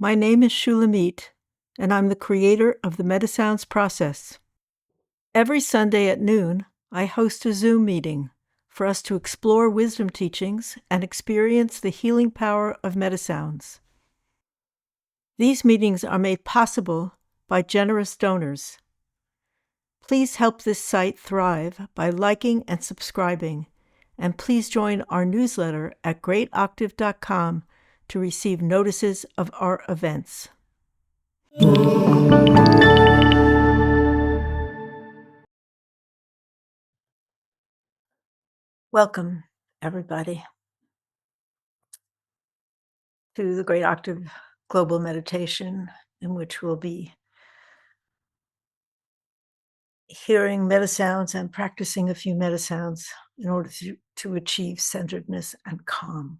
My name is Shulamit, and I'm the creator of the MetaSounds process. Every Sunday at noon, I host a Zoom meeting for us to explore wisdom teachings and experience the healing power of MetaSounds. These meetings are made possible by generous donors. Please help this site thrive by liking and subscribing, and please join our newsletter at greatoctave.com to receive notices of our events. Welcome, everybody, to the Great Octave Global Meditation, in which we'll be hearing metasounds and practicing a few metasounds in order to achieve centeredness and calm.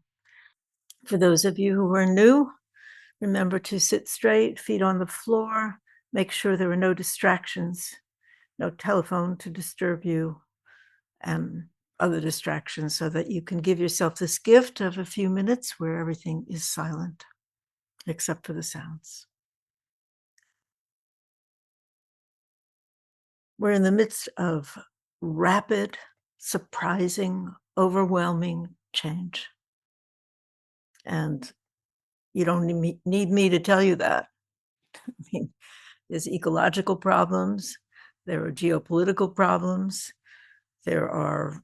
For those of you who are new, remember to sit straight, feet on the floor, make sure there are no distractions, no telephone to disturb you, and other distractions, so that you can give yourself this gift of a few minutes where everything is silent, except for the sounds. We're in the midst of rapid, surprising, overwhelming change. And you don't need me to tell you that. I mean, there's ecological problems, there are geopolitical problems, there are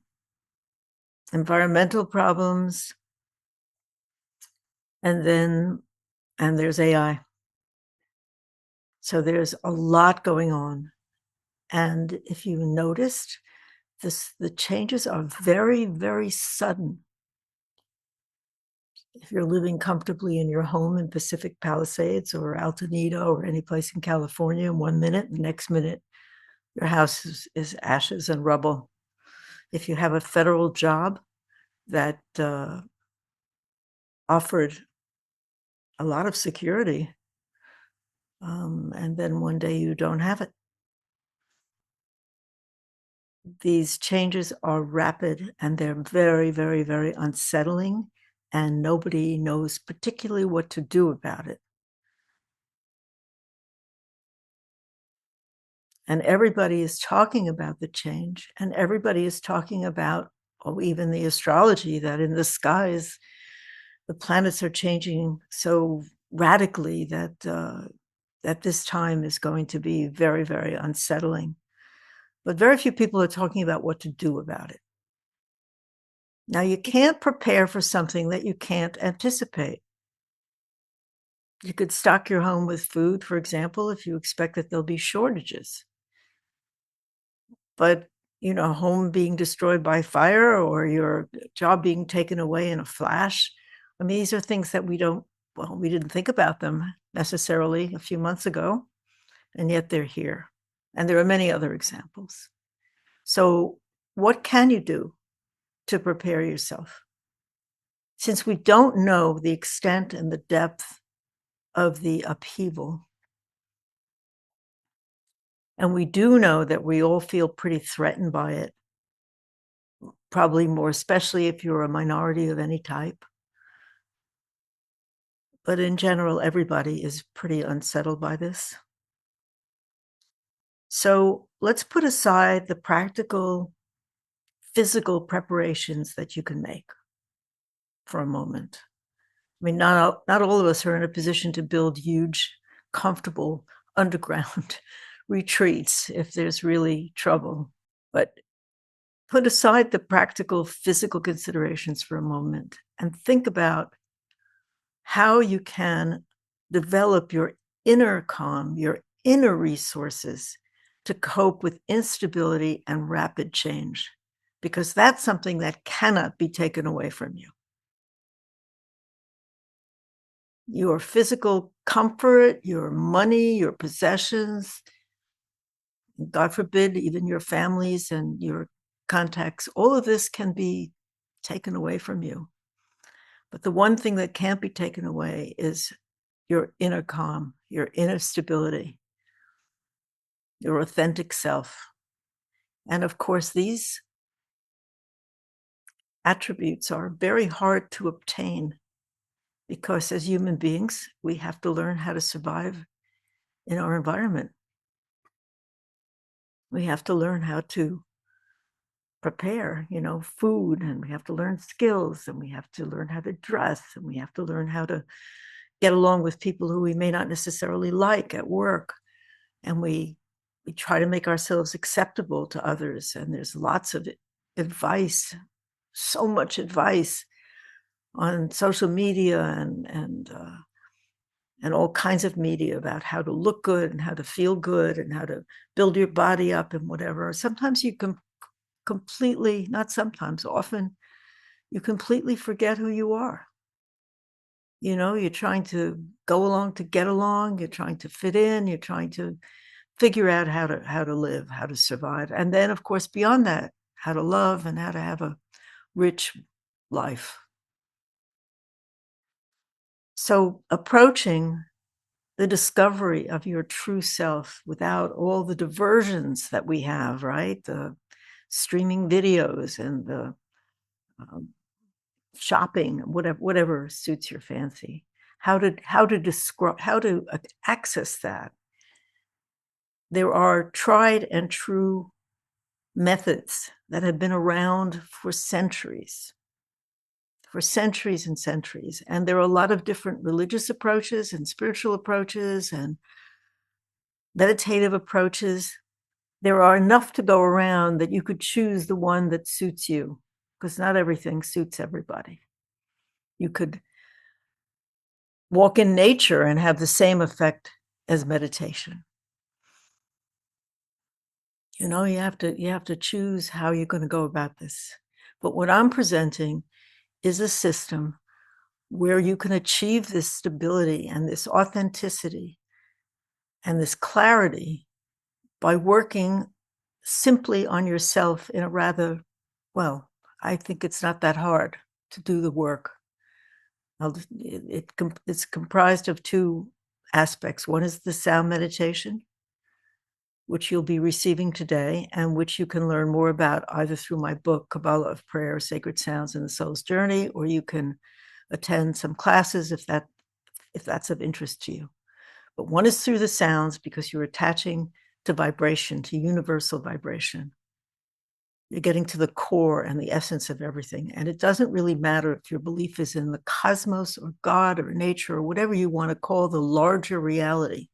environmental problems, and there's AI. So there's a lot going on. And if you noticed, the changes are very, very sudden. If you're living comfortably in your home in Pacific Palisades or Altonito or any place in California, in 1 minute, the next minute, your house is ashes and rubble. If you have a federal job that offered a lot of security, and then one day you don't have it. These changes are rapid and they're very, very, very unsettling, and nobody knows particularly what to do about it. And everybody is talking about the change, and everybody is talking about, even the astrology, that in the skies, the planets are changing so radically that this time is going to be very, very unsettling. But very few people are talking about what to do about it. Now, you can't prepare for something that you can't anticipate. You could stock your home with food, for example, if you expect that there'll be shortages. But, home being destroyed by fire or your job being taken away in a flash, I mean, these are things that we didn't think about them necessarily a few months ago, and yet they're here. And there are many other examples. So what can you do to prepare yourself? Since we don't know the extent and the depth of the upheaval, and we do know that we all feel pretty threatened by it, probably more especially if you're a minority of any type. But in general, everybody is pretty unsettled by this. So let's put aside the practical, physical preparations that you can make for a moment. I mean, not all of us are in a position to build huge, comfortable underground retreats if there's really trouble. But put aside the practical, physical considerations for a moment and think about how you can develop your inner calm, your inner resources to cope with instability and rapid change, because that's something that cannot be taken away from you. Your physical comfort, your money, your possessions, God forbid, even your families and your contacts, all of this can be taken away from you. But the one thing that can't be taken away is your inner calm, your inner stability, your authentic self. And of course, these attributes are very hard to obtain because as human beings, we have to learn how to survive in our environment. We have to learn how to prepare, food, and we have to learn skills, and we have to learn how to dress, and we have to learn how to get along with people who we may not necessarily like at work. And we try to make ourselves acceptable to others. And there's lots of advice, so much advice on social media and all kinds of media about how to look good and how to feel good and how to build your body up and whatever. Sometimes you can completely, not sometimes, often you completely forget who you are. You're trying to go along to get along, you're trying to fit in, you're trying to figure out how to live, how to survive. And then, of course, beyond that, how to love and how to have a rich life. So approaching the discovery of your true self without all the diversions that we have, right? The streaming videos and the um, shopping, whatever suits your fancy. How to describe, how to access that. There are tried and true methods that have been around for centuries and centuries. And there are a lot of different religious approaches and spiritual approaches and meditative approaches. There are enough to go around that you could choose the one that suits you, because not everything suits everybody. You could walk in nature and have the same effect as meditation. You have to choose how you're going to go about this. But what I'm presenting is a system where you can achieve this stability and this authenticity and this clarity by working simply on yourself in a rather, well, I think it's not that hard to do the work. It's comprised of two aspects. One is the sound meditation, which you'll be receiving today, and which you can learn more about either through my book, Kabbalah of Prayer, Sacred Sounds in the Soul's Journey, or you can attend some classes if that's of interest to you. But one is through the sounds, because you're attaching to vibration, to universal vibration. You're getting to the core and the essence of everything. And it doesn't really matter if your belief is in the cosmos or God or nature or whatever you want to call the larger reality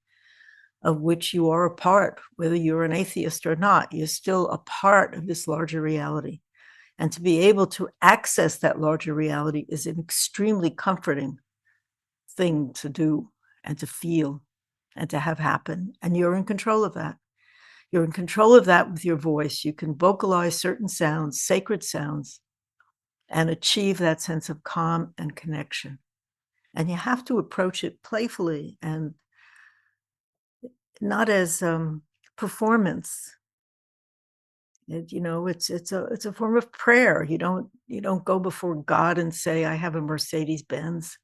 of which you are a part, whether you're an atheist or not, you're still a part of this larger reality. And to be able to access that larger reality is an extremely comforting thing to do and to feel and to have happen. And you're in control of that. You're in control of that with your voice. You can vocalize certain sounds, sacred sounds, and achieve that sense of calm and connection. And you have to approach it playfully and not as performance. It's a form of prayer. You don't go before God and say, I have a Mercedes Benz.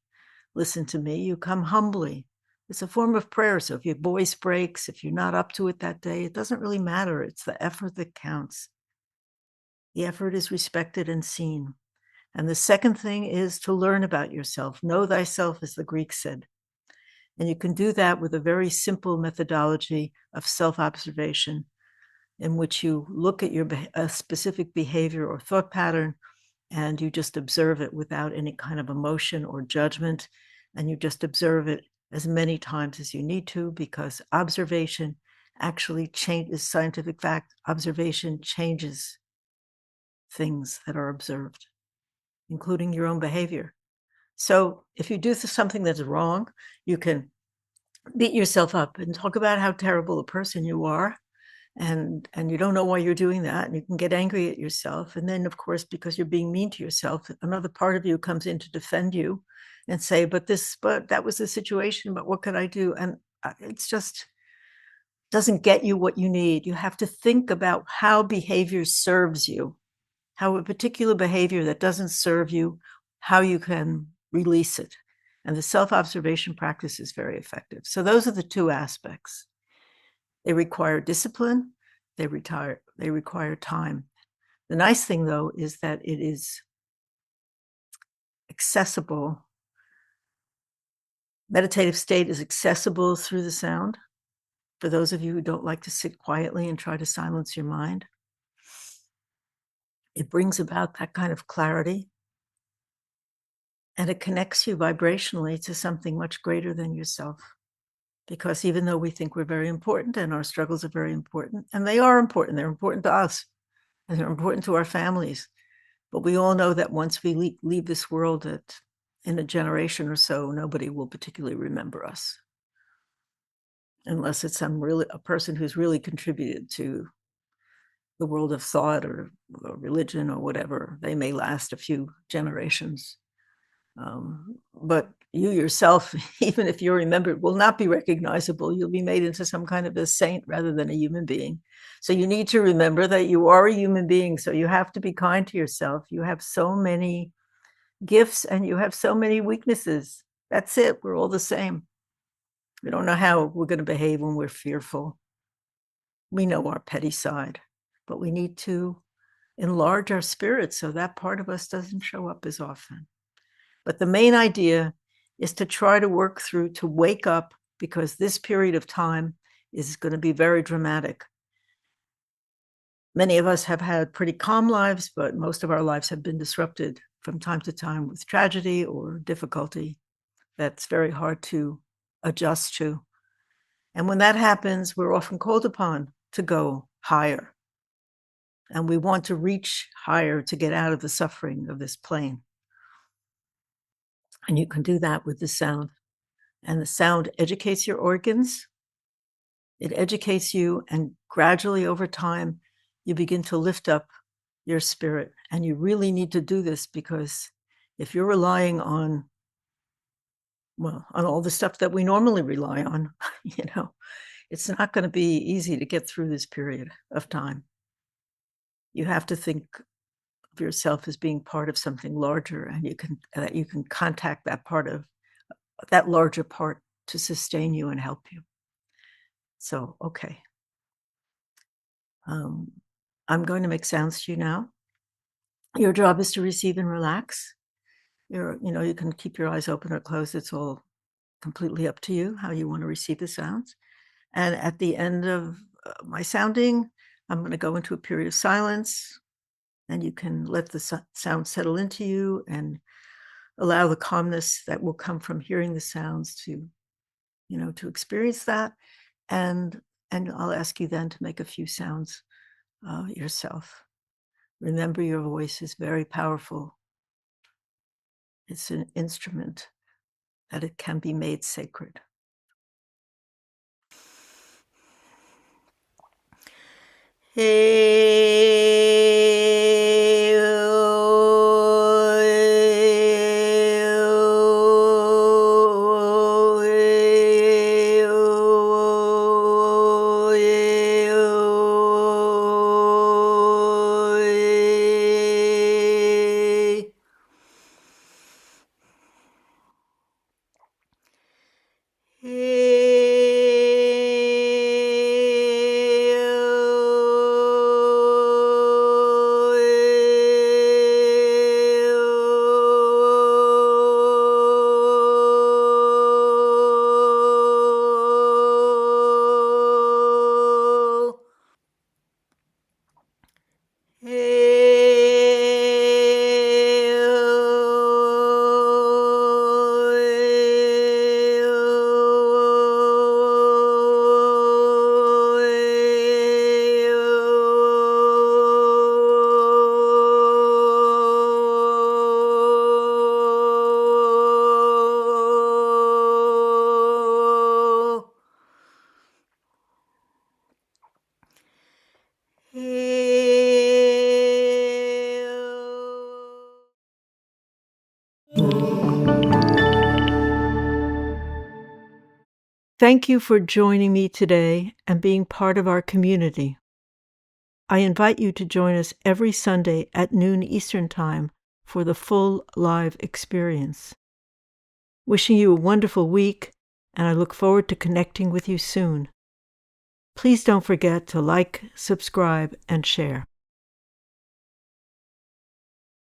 Listen to me. You come humbly. It's a form of prayer. So if your voice breaks, if you're not up to it that day, it doesn't really matter. It's the effort that counts. The effort is respected and seen. And the second thing is to learn about yourself. Know thyself, as the Greeks said. And you can do that with a very simple methodology of self-observation, in which you look at a specific behavior or thought pattern, and you just observe it without any kind of emotion or judgment. And you just observe it as many times as you need to, because observation actually changes, scientific fact, observation changes things that are observed, including your own behavior. So if you do something that's wrong, you can beat yourself up and talk about how terrible a person you are. And you don't know why you're doing that. And you can get angry at yourself. And then, of course, because you're being mean to yourself, another part of you comes in to defend you and say, but that was the situation, but what could I do? And it's just doesn't get you what you need. You have to think about how behavior serves you, how a particular behavior that doesn't serve you, how you can release it. And the self-observation practice is very effective. So those are the two aspects. They require discipline. They require time. The nice thing, though, is that it is accessible Meditative state is accessible through the sound. For those of you who don't like to sit quietly and try to silence your mind, it brings about that kind of clarity, and it connects you vibrationally to something much greater than yourself. Because even though we think we're very important and our struggles are very important, and they are important, they're important to us, and they're important to our families, but we all know that once we leave this world, that in a generation or so, nobody will particularly remember us, unless it's a person who's really contributed to the world of thought or religion or whatever. They may last a few generations. But you yourself, even if you're remembered, will not be recognizable. You'll be made into some kind of a saint rather than a human being. So you need to remember that you are a human being. So you have to be kind to yourself. You have so many gifts and you have so many weaknesses. That's it. We're all the same. We don't know how we're going to behave when we're fearful. We know our petty side, but we need to enlarge our spirit so that part of us doesn't show up as often. But the main idea is to try to work through, to wake up, because this period of time is going to be very dramatic. Many of us have had pretty calm lives, but most of our lives have been disrupted from time to time with tragedy or difficulty that's very hard to adjust to. And when that happens, we're often called upon to go higher. And we want to reach higher to get out of the suffering of this plane. And you can do that with the sound. And the sound educates your organs. It educates you, and gradually over time, you begin to lift up your spirit. And you really need to do this, because if you're relying on all the stuff that we normally rely on, it's not going to be easy to get through this period of time. You have to think of yourself as being part of something larger, and you can contact that larger part to sustain you and help you. So, okay. I'm going to make sounds to you now. Your job is to receive and relax. You can keep your eyes open or closed. It's all completely up to you how you want to receive the sounds. And at the end of my sounding, I'm going to go into a period of silence, and you can let the sound settle into you and allow the calmness that will come from hearing the sounds to experience that. And I'll ask you then to make a few sounds yourself. Remember, your voice is very powerful. It's an instrument that it can be made sacred. Thank you for joining me today and being part of our community. I invite you to join us every Sunday at noon Eastern Time for the full live experience. Wishing you a wonderful week, and I look forward to connecting with you soon. Please don't forget to like, subscribe, and share.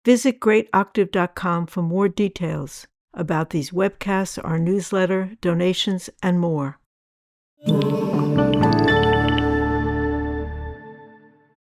Visit greatoctave.com for more details about these webcasts, our newsletter, donations, and more.